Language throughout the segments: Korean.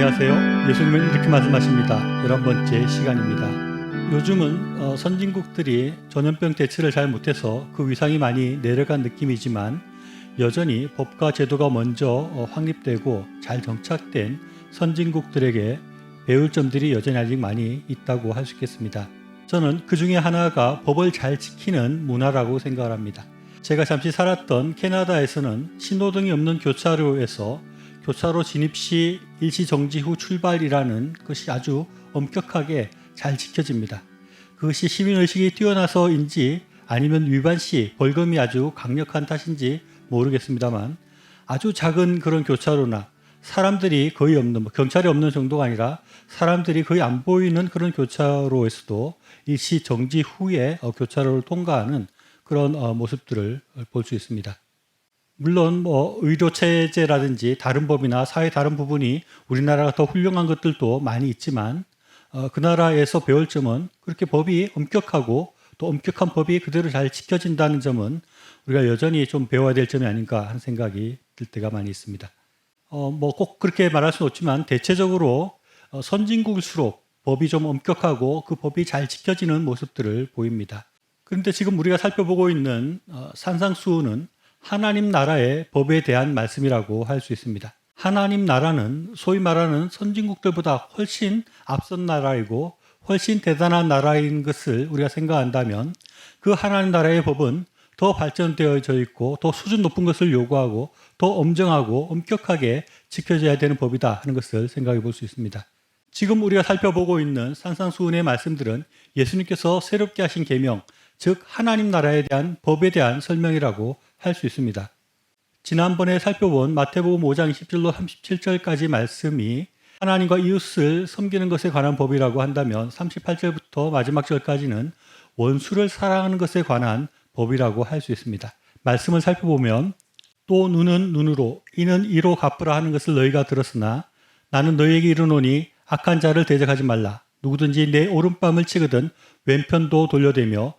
안녕하세요. 예수님은 이렇게 말씀하십니다. 11번째 시간입니다. 요즘은 선진국들이 전염병 대처를 잘 못해서 그 위상이 많이 내려간 느낌이지만 여전히 법과 제도가 먼저 확립되고 잘 정착된 선진국들에게 배울 점들이 여전히 아직 많이 있다고 할 수 있겠습니다. 저는 그 중에 하나가 법을 잘 지키는 문화라고 생각을 합니다. 제가 잠시 살았던 캐나다에서는 신호등이 없는 교차로에서 교차로 진입 시 일시 정지 후 출발이라는 것이 아주 엄격하게 잘 지켜집니다. 그것이 시민의식이 뛰어나서인지 아니면 위반 시 벌금이 아주 강력한 탓인지 모르겠습니다만 아주 작은 그런 교차로나 사람들이 거의 없는, 경찰이 없는 정도가 아니라 사람들이 거의 안 보이는 그런 교차로에서도 일시 정지 후에 교차로를 통과하는 그런 모습들을 볼 수 있습니다. 물론 의료체제라든지 다른 법이나 사회 다른 부분이 우리나라가 더 훌륭한 것들도 많이 있지만 그 나라에서 배울 점은 그렇게 법이 엄격하고 또 엄격한 법이 그대로 잘 지켜진다는 점은 우리가 여전히 좀 배워야 될 점이 아닌가 하는 생각이 들 때가 많이 있습니다. 꼭 그렇게 말할 수는 없지만 대체적으로 선진국일수록 법이 좀 엄격하고 그 법이 잘 지켜지는 모습들을 보입니다. 그런데 지금 우리가 살펴보고 있는 산상수훈은 하나님 나라의 법에 대한 말씀이라고 할 수 있습니다. 하나님 나라는 소위 말하는 선진국들보다 훨씬 앞선 나라이고 훨씬 대단한 나라인 것을 우리가 생각한다면 그 하나님 나라의 법은 더 발전되어져 있고 더 수준 높은 것을 요구하고 더 엄정하고 엄격하게 지켜져야 되는 법이다 하는 것을 생각해 볼 수 있습니다. 지금 우리가 살펴보고 있는 산상수훈의 말씀들은 예수님께서 새롭게 하신 계명, 즉 하나님 나라에 대한 법에 대한 설명이라고 할 수 있습니다. 지난번에 살펴본 마태복음 5장 20절로 37절까지 말씀이 하나님과 이웃을 섬기는 것에 관한 법이라고 한다면 38절부터 마지막 절까지는 원수를 사랑하는 것에 관한 법이라고 할 수 있습니다. 말씀을 살펴보면 또 눈은 눈으로 이는 이로 갚으라 하는 것을 너희가 들었으나 나는 너희에게 이르노니 악한 자를 대적하지 말라. 누구든지 내 오른뺨을 치거든 왼편도 돌려대며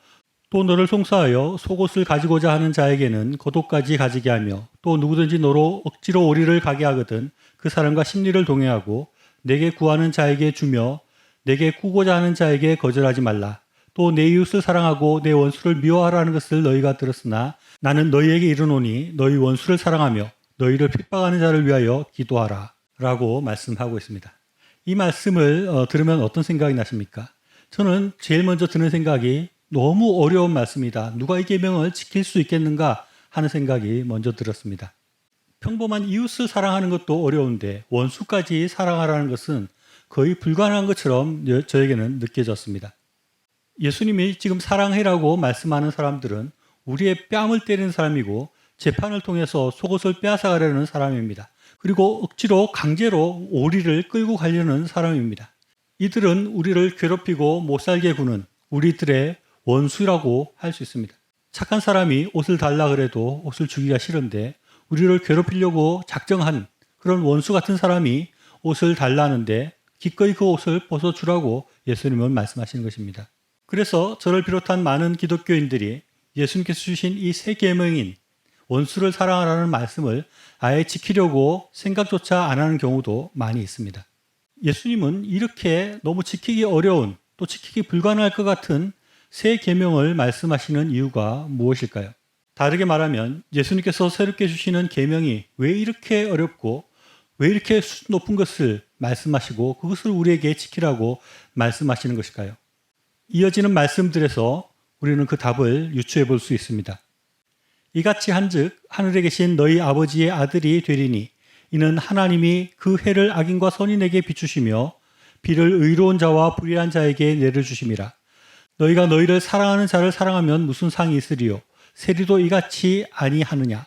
또 너를 송사하여 속옷을 가지고자 하는 자에게는 겉옷까지 가지게 하며 또 누구든지 너로 억지로 오리를 가게 하거든 그 사람과 심리를 동행하고 내게 구하는 자에게 주며 내게 꾸고자 하는 자에게 거절하지 말라. 또 내 이웃을 사랑하고 내 원수를 미워하라는 것을 너희가 들었으나 나는 너희에게 이르노니 너희 원수를 사랑하며 너희를 핍박하는 자를 위하여 기도하라 라고 말씀하고 있습니다. 이 말씀을 들으면 어떤 생각이 나십니까? 저는 제일 먼저 드는 생각이 너무 어려운 말씀이다. 누가 이 계명을 지킬 수 있겠는가 하는 생각이 먼저 들었습니다. 평범한 이웃을 사랑하는 것도 어려운데 원수까지 사랑하라는 것은 거의 불가능한 것처럼 저에게는 느껴졌습니다. 예수님이 지금 사랑해라고 말씀하는 사람들은 우리의 뺨을 때리는 사람이고 재판을 통해서 속옷을 빼앗아가려는 사람입니다. 그리고 억지로 강제로 오리를 끌고 가려는 사람입니다. 이들은 우리를 괴롭히고 못살게 구는 우리들의 원수라고 할 수 있습니다. 착한 사람이 옷을 달라 그래도 옷을 주기가 싫은데 우리를 괴롭히려고 작정한 그런 원수 같은 사람이 옷을 달라는데 기꺼이 그 옷을 벗어주라고 예수님은 말씀하시는 것입니다. 그래서 저를 비롯한 많은 기독교인들이 예수님께서 주신 이 새 계명인 원수를 사랑하라는 말씀을 아예 지키려고 생각조차 안 하는 경우도 많이 있습니다. 예수님은 이렇게 너무 지키기 어려운 또 지키기 불가능할 것 같은 새 계명을 말씀하시는 이유가 무엇일까요? 다르게 말하면 예수님께서 새롭게 주시는 계명이 왜 이렇게 어렵고 왜 이렇게 수준 높은 것을 말씀하시고 그것을 우리에게 지키라고 말씀하시는 것일까요? 이어지는 말씀들에서 우리는 그 답을 유추해 볼 수 있습니다. 이같이 한즉 하늘에 계신 너희 아버지의 아들이 되리니 이는 하나님이 그 해를 악인과 선인에게 비추시며 비를 의로운 자와 불의한 자에게 내려주심이라. 너희가 너희를 사랑하는 자를 사랑하면 무슨 상이 있으리요? 세리도 이같이 아니하느냐?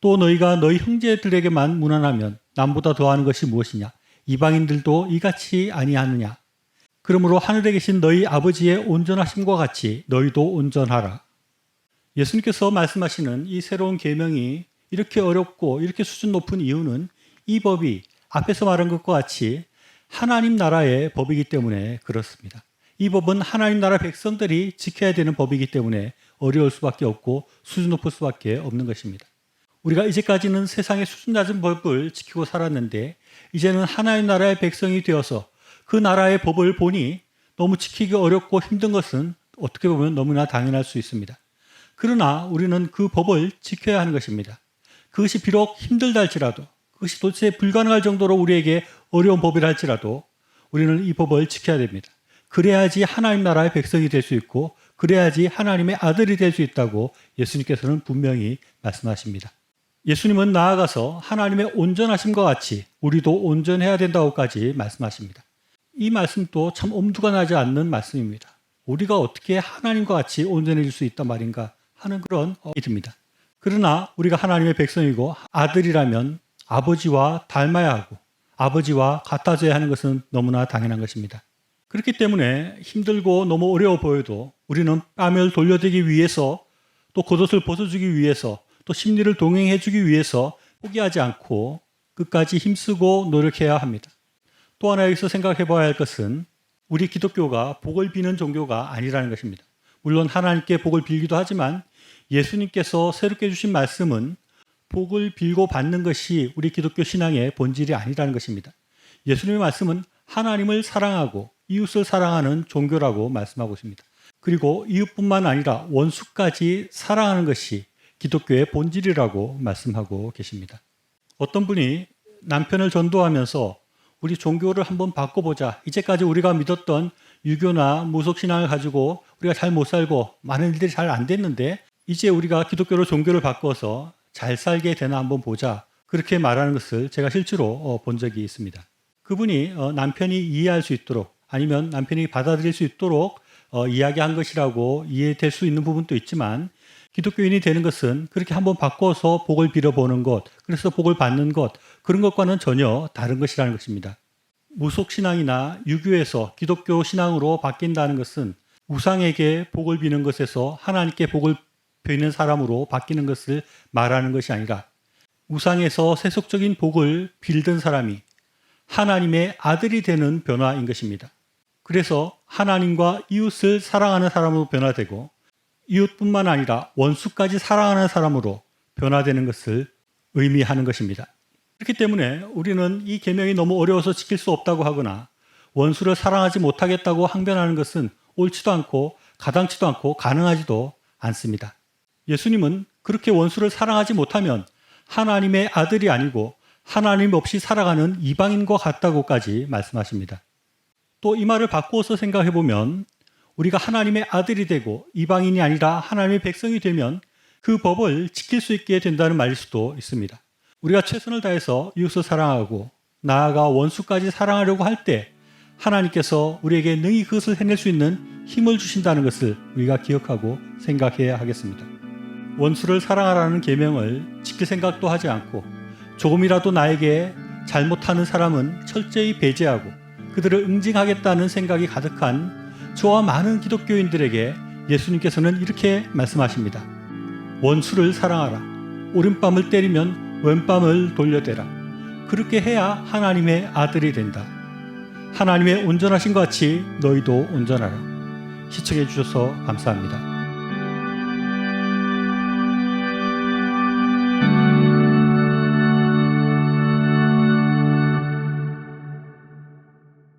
또 너희가 너희 형제들에게만 무난하면 남보다 더하는 것이 무엇이냐? 이방인들도 이같이 아니하느냐? 그러므로 하늘에 계신 너희 아버지의 온전하심과 같이 너희도 온전하라. 예수님께서 말씀하시는 이 새로운 계명이 이렇게 어렵고 이렇게 수준 높은 이유는 이 법이 앞에서 말한 것과 같이 하나님 나라의 법이기 때문에 그렇습니다. 이 법은 하나님 나라 백성들이 지켜야 되는 법이기 때문에 어려울 수밖에 없고 수준 높을 수밖에 없는 것입니다. 우리가 이제까지는 세상의 수준 낮은 법을 지키고 살았는데 이제는 하나님 나라의 백성이 되어서 그 나라의 법을 보니 너무 지키기 어렵고 힘든 것은 어떻게 보면 너무나 당연할 수 있습니다. 그러나 우리는 그 법을 지켜야 하는 것입니다. 그것이 비록 힘들다 할지라도, 그것이 도대체 불가능할 정도로 우리에게 어려운 법이라 할지라도 우리는 이 법을 지켜야 됩니다. 그래야지 하나님 나라의 백성이 될 수 있고 그래야지 하나님의 아들이 될 수 있다고 예수님께서는 분명히 말씀하십니다. 예수님은 나아가서 하나님의 온전하심과 같이 우리도 온전해야 된다고까지 말씀하십니다. 이 말씀도 참 엄두가 나지 않는 말씀입니다. 우리가 어떻게 하나님과 같이 온전해질 수 있단 말인가 하는 그런 일입니다. 그러나 우리가 하나님의 백성이고 아들이라면 아버지와 닮아야 하고 아버지와 같아져야 하는 것은 너무나 당연한 것입니다. 그렇기 때문에 힘들고 너무 어려워 보여도 우리는 뺨을 돌려대기 위해서 또 겉옷을 벗어주기 위해서 또 심리를 동행해주기 위해서 포기하지 않고 끝까지 힘쓰고 노력해야 합니다. 또 하나 여기서 생각해 봐야 할 것은 우리 기독교가 복을 비는 종교가 아니라는 것입니다. 물론 하나님께 복을 빌기도 하지만 예수님께서 새롭게 주신 말씀은 복을 빌고 받는 것이 우리 기독교 신앙의 본질이 아니라는 것입니다. 예수님의 말씀은 하나님을 사랑하고 이웃을 사랑하는 종교라고 말씀하고 있습니다. 그리고 이웃뿐만 아니라 원수까지 사랑하는 것이 기독교의 본질이라고 말씀하고 계십니다. 어떤 분이 남편을 전도하면서 우리 종교를 한번 바꿔보자. 이제까지 우리가 믿었던 유교나 무속신앙을 가지고 우리가 잘 못 살고 많은 일들이 잘 안 됐는데 이제 우리가 기독교로 종교를 바꿔서 잘 살게 되나 한번 보자. 그렇게 말하는 것을 제가 실제로 본 적이 있습니다. 그분이 남편이 이해할 수 있도록 아니면 남편이 받아들일 수 있도록 이야기한 것이라고 이해될 수 있는 부분도 있지만 기독교인이 되는 것은 그렇게 한번 바꿔서 복을 빌어보는 것, 그래서 복을 받는 것, 그런 것과는 전혀 다른 것이라는 것입니다. 무속신앙이나 유교에서 기독교 신앙으로 바뀐다는 것은 우상에게 복을 비는 것에서 하나님께 복을 비는 사람으로 바뀌는 것을 말하는 것이 아니라 우상에서 세속적인 복을 빌던 사람이 하나님의 아들이 되는 변화인 것입니다. 그래서 하나님과 이웃을 사랑하는 사람으로 변화되고 이웃뿐만 아니라 원수까지 사랑하는 사람으로 변화되는 것을 의미하는 것입니다. 그렇기 때문에 우리는 이 계명이 너무 어려워서 지킬 수 없다고 하거나 원수를 사랑하지 못하겠다고 항변하는 것은 옳지도 않고 가당치도 않고 가능하지도 않습니다. 예수님은 그렇게 원수를 사랑하지 못하면 하나님의 아들이 아니고 하나님 없이 살아가는 이방인과 같다고까지 말씀하십니다. 또 이 말을 바꾸어서 생각해 보면 우리가 하나님의 아들이 되고 이방인이 아니라 하나님의 백성이 되면 그 법을 지킬 수 있게 된다는 말일 수도 있습니다. 우리가 최선을 다해서 이웃을 사랑하고 나아가 원수까지 사랑하려고 할 때 하나님께서 우리에게 능히 그것을 해낼 수 있는 힘을 주신다는 것을 우리가 기억하고 생각해야 하겠습니다. 원수를 사랑하라는 계명을 지킬 생각도 하지 않고 조금이라도 나에게 잘못하는 사람은 철저히 배제하고 그들을 응징하겠다는 생각이 가득한 저와 많은 기독교인들에게 예수님께서는 이렇게 말씀하십니다. 원수를 사랑하라. 오른뺨을 때리면 왼뺨을 돌려대라. 그렇게 해야 하나님의 아들이 된다. 하나님의 온전하신 것 같이 너희도 온전하라. 시청해 주셔서 감사합니다.